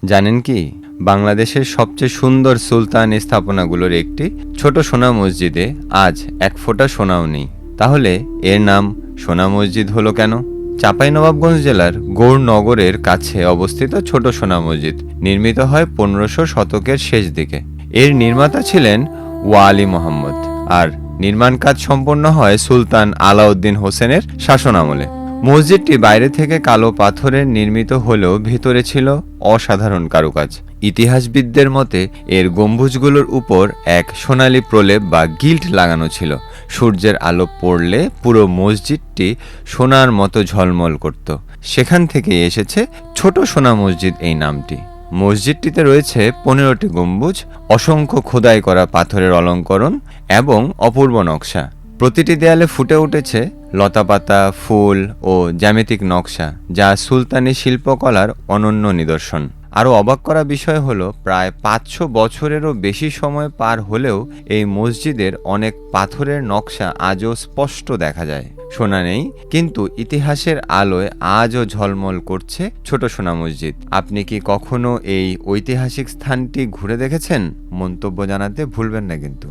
জানেন কি, বাংলাদেশের সবচেয়ে সুন্দর সুলতান স্থাপনাগুলোর একটি ছোট সোনা মসজিদে আজ এক ফোঁটা সোনাও নেই। তাহলে এর নাম সোনা মসজিদ হলো কেন? চাঁপাইনবাবগঞ্জ জেলার গৌরনগরের কাছে অবস্থিত ছোট সোনা মসজিদ নির্মিত হয় 1500 শতকের শেষ দিকে। এর নির্মাতা ছিলেন ওয়ালি মোহাম্মদ, আর নির্মাণ কাজ সম্পন্ন হয় সুলতান আলাউদ্দিন হোসেনের শাসনামলে। মসজিদটি বাইরে থেকে কালো পাথরের নির্মিত হলেও ভিতরে ছিল অসাধারণ কারুকাজ। ইতিহাসবিদদের মতে এর গম্বুজগুলোর উপর এক সোনালী প্রলেপ বা গিল্ট লাগানো ছিল। সূর্যের আলো পড়লে পুরো মসজিদটি সোনার মতো ঝলমল করত। সেখান থেকে এসেছে ছোট সোনা মসজিদ এই নামটি। মসজিদটিতে রয়েছে 15টি গম্বুজ, অসংখ্য খোদাই করা পাথরের অলঙ্করণ এবং অপূর্ব নকশা। প্রতিটি দেয়ালে ফুটে উঠেছে লতাপাতা, ফুল ও জ্যামিতিক নকশা, যা সুলতানি শিল্পকলার অনন্য নিদর্শন। আরও অবাক করা বিষয় হলো, প্রায় 500 বছরেরও বেশি সময় পার হলেও এই মসজিদের অনেক পাথরের নকশা আজও স্পষ্ট দেখা যায়। সোনা নেই, কিন্তু ইতিহাসের আলোয় আজও ঝলমল করছে ছোট সোনা মসজিদ। আপনি কি কখনো এই ঐতিহাসিক স্থানটি ঘুরে দেখেছেন? মন্তব্য জানাতে ভুলবেন না কিন্তু।